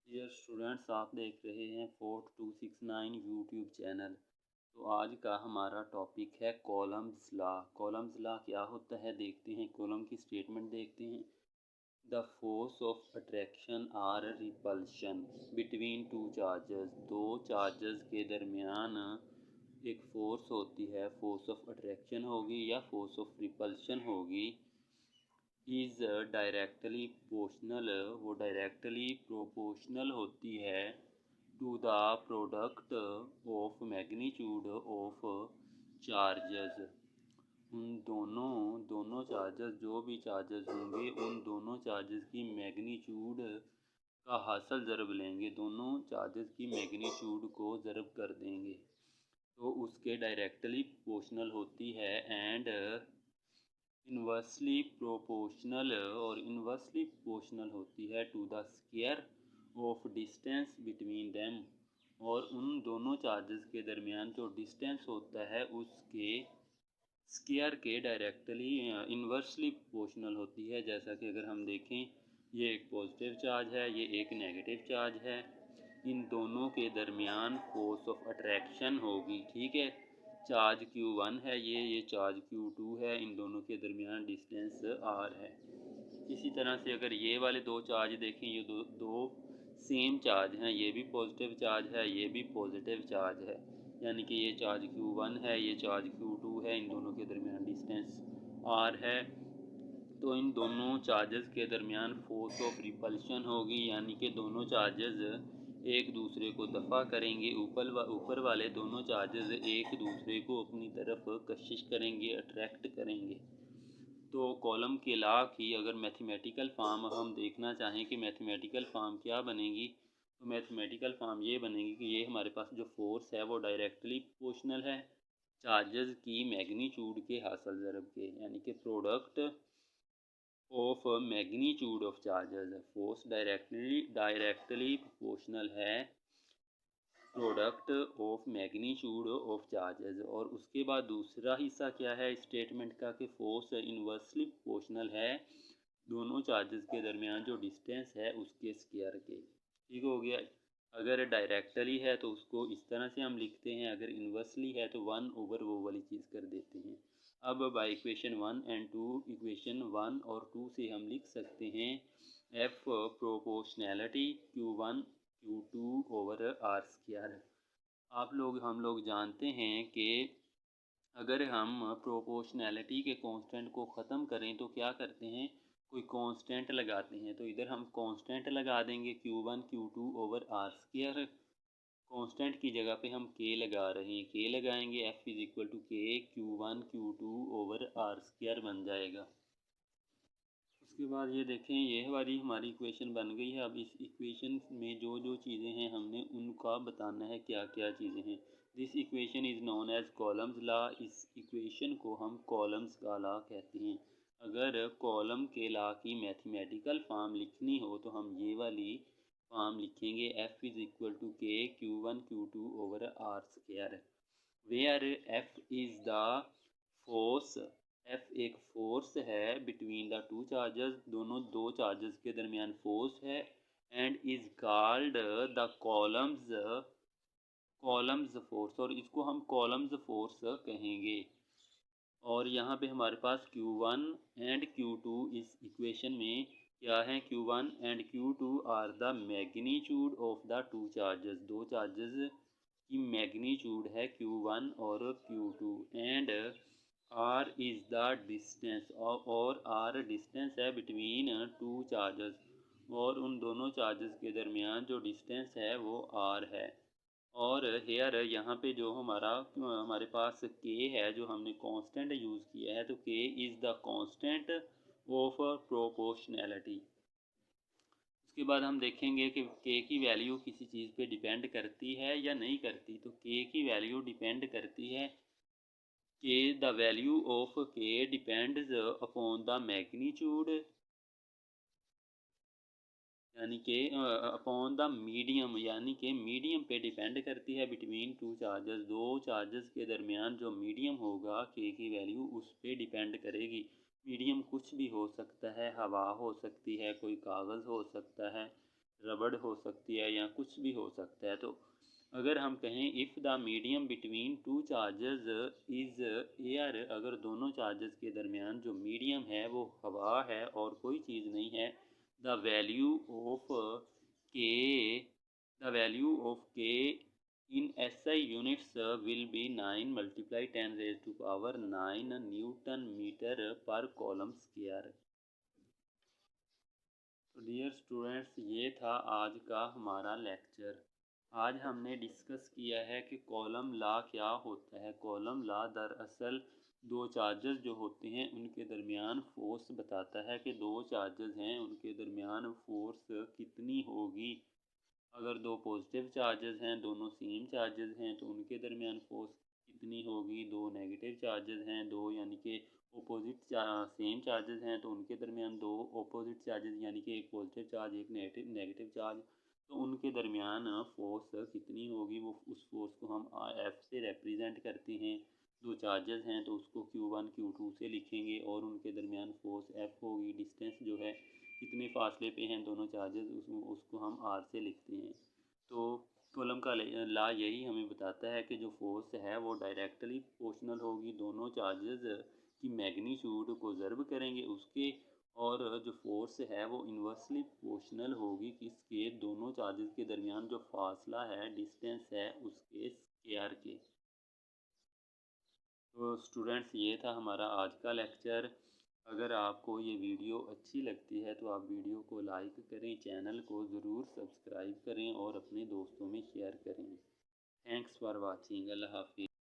Dear students, आप देख रहे हैं 4269 यूट्यूब चैनल। तो आज का हमारा टॉपिक है कॉलम्स लॉ। कॉलम्स लॉ क्या होता है देखते हैं। कॉलम की स्टेटमेंट देखते हैं। The force of attraction or repulsion between two charges. दो चार्जेस के दरमियान एक फोर्स होती है, फोर्स ऑफ अट्रैक्शन होगी या फोर्स ऑफ रिपल्शन होगी। इज़ डायरेक्टली प्रोपोर्शनल, वो डायरेक्टली प्रोपोर्शनल होती है to the product of magnitude of charges. उन दोनों दोनों चार्जेस, जो भी चार्जेस होंगे उन दोनों चार्जेस की मैग्नीट्यूड का हासिल ज़रब लेंगे। दोनों चार्जेस की मैग्नीट्यूड को ज़रब कर देंगे तो उसके डायरेक्टली प्रोपोर्शनल होती है। एंड इन्वर्सली प्रोपोर्शनल, और इन्वर्सली प्रोपोर्शनल होती है to the square of distance between them. और उन दोनों चार्जेस के दरमियान जो डिस्टेंस होता है उसके स्क्वायर के डायरेक्टली इन्वर्सली प्रोपोर्शनल होती है। जैसा कि अगर हम देखें, ये एक पॉजिटिव चार्ज है, ये एक नेगेटिव चार्ज है। इन दोनों के दरमियान फोर्स ऑफ अट्रैक्शन होगी। ठीक है, चार्ज Q1 है, ये चार्ज Q2 है। इन दोनों के दरमियान डिस्टेंस R है। इसी तरह से अगर ये वाले दो चार्ज देखें, ये दो सेम चार्ज हैं, ये भी पॉजिटिव चार्ज है, ये भी पॉजिटिव चार्ज है, यानी कि ये चार्ज Q1 है, ये चार्ज Q2 है। इन दोनों के दरमियान डिस्टेंस R है। तो इन दोनों चार्जेस के दरमियान फोर्स ऑफ रिपल्शन होगी, यानी कि दोनों चार्जेस एक दूसरे को दफ़ा करेंगे। ऊपर वाले दोनों चार्जेस एक दूसरे को अपनी तरफ कशिश करेंगे, अट्रैक्ट करेंगे। तो कॉलम के लॉ की अगर मैथमेटिकल फॉर्म हम देखना चाहें कि मैथमेटिकल फॉर्म क्या बनेगी, तो मैथमेटिकल फॉर्म ये बनेगी कि ये हमारे पास जो फोर्स है वो डायरेक्टली प्रोपोर्शनल है चार्जेस की मैग्नीट्यूड के हासिल ज़रब के, यानी कि product of magnitude of charges. Force directly proportional है product of magnitude of charges. और उसके बाद दूसरा हिस्सा क्या है स्टेटमेंट का कि फोर्स इन्वर्सली प्रोपोर्शनल है दोनों चार्जेस के दरमियान जो डिस्टेंस है उसके स्क्वायर के। ठीक हो गया। अगर डायरेक्टली है तो उसको इस तरह से हम लिखते हैं, अगर इन्वर्सली है तो 1/, वो वाली चीज़ कर देते हैं। अब बाय इक्वेशन 1 एंड 2, इक्वेशन 1 और 2 से हम लिख सकते हैं F proportionality Q1 Q2 over R square. हम लोग जानते हैं कि अगर हम प्रोपोर्शनैलिटी के कांस्टेंट को ख़त्म करें तो क्या करते हैं, कोई कांस्टेंट लगाते हैं। तो इधर हम कांस्टेंट लगा देंगे Q1 Q2 over R square. Constant की जगह पे हम K लगा रहे हैं, K लगाएंगे, F is equal to K Q1 Q2 over R square बन जाएगा। उसके बाद ये देखें, ये हमारी इक्वेशन बन गई है। अब इस इक्वेशन में जो जो चीज़ें हैं हमने उनका बताना है क्या क्या चीज़ें हैं। This equation is known as Coulomb's law. इस इक्वेशन को हम कॉलम्स का लॉ कहते हैं। अगर कॉलम के लॉ की मैथमेटिकल फॉर्म लिखनी हो तो हम ये वाली फॉर्म लिखेंगे, F is equal to K Q1 Q2 over R square, where F is the force. F एक फोर्स है बिटवीन द टू चार्जेस, दोनों दो चार्जेस के दरमियान फोर्स है। And is called the Coulomb's force, और इसको हम कॉलम्स फोर्स कहेंगे। और यहाँ पे हमारे पास Q1 एंड Q2 इस इक्वेशन में क्या है, Q1 and Q2 are the magnitude of the two charges. दो चार्जेस की मैग्नीट्यूड है Q1 और Q2। And R is the distance, और R डिस्टेंस है बिटवीन टू चार्जेस, और उन दोनों चार्जेस के दरमियान जो डिस्टेंस है वो R है। और हेयर यहाँ पे जो हमारे पास K है, जो हमने कांस्टेंट यूज़ किया है, तो K is the constant of proportionality. उसके बाद हम देखेंगे कि K की वैल्यू किसी चीज़ पे डिपेंड करती है या नहीं करती। तो K की वैल्यू डिपेंड करती है कि the value of K depends upon the magnitude, यानी कि अपॉन द मीडियम, यानी कि मीडियम पे डिपेंड करती है बिटवीन टू चार्जेस। दो चार्जेस के दरमियान जो मीडियम होगा K की वैल्यू उस पर डिपेंड करेगी। मीडियम कुछ भी हो सकता है, हवा हो सकती है, कोई कागज़ हो सकता है, रबड़ हो सकती है या कुछ भी हो सकता है। तो अगर हम कहें if the medium between two charges is air, अगर दोनों चार्जेस के दरमियान जो मीडियम है वो हवा है और कोई चीज़ नहीं है, द वैल्यू ऑफ के द वैल्यू ऑफ के in SI units will be 9 multiply 10 raised to power 9 Newton meter per column square। तो डियर स्टूडेंट्स, ये था आज का हमारा लेक्चर। आज हमने डिस्कस किया है कि कॉलम लॉ क्या होता है। कॉलम लॉ दरअसल दो चार्जेस जो होते हैं उनके दरमियान फोर्स बताता है कि दो चार्जेस हैं उनके दरमियान फोर्स कितनी होगी। अगर दो पॉजिटिव चार्जेस हैं, दोनों सेम चार्जेस हैं, तो उनके दरमियान फोर्स कितनी होगी। दो नेगेटिव चार्जेस हैं, दो यानी कि अपोजिट सेम चार्जेस हैं, तो उनके दरमियान दो अपोजिट चार्जेस यानी कि एक पॉजिटिव चार्ज एक नेगेटिव चार्ज, तो उनके दरमियान फोर्स कितनी होगी। वो उस फोर्स को हम एफ से रिप्रेजेंट करते हैं। दो चार्जेस हैं तो उसको Q1 Q2 से लिखेंगे और उनके दरमियान फोर्स F होगी। डिस्टेंस जो है कितने फासले पे हैं दोनों चार्जेस, उसको हम R से लिखते हैं। तो कूलम का लॉ यही हमें बताता है कि जो फोर्स है वो डायरेक्टली प्रोपोर्शनल होगी दोनों चार्जेस की मैग्नीट्यूड को ज़र्ब करेंगे उसके, और जो फोर्स है वो इन्वर्सली प्रोपोर्शनल होगी किसके, दोनों चार्जेस के दरमियान जो फासला है डिस्टेंस है उसके स्क्वायर के। तो स्टूडेंट्स, ये था हमारा आज का लेक्चर। अगर आपको ये वीडियो अच्छी लगती है तो आप वीडियो को लाइक करें, चैनल को ज़रूर सब्सक्राइब करें और अपने दोस्तों में शेयर करें। Thanks for watching. अल्लाह हाफिज़।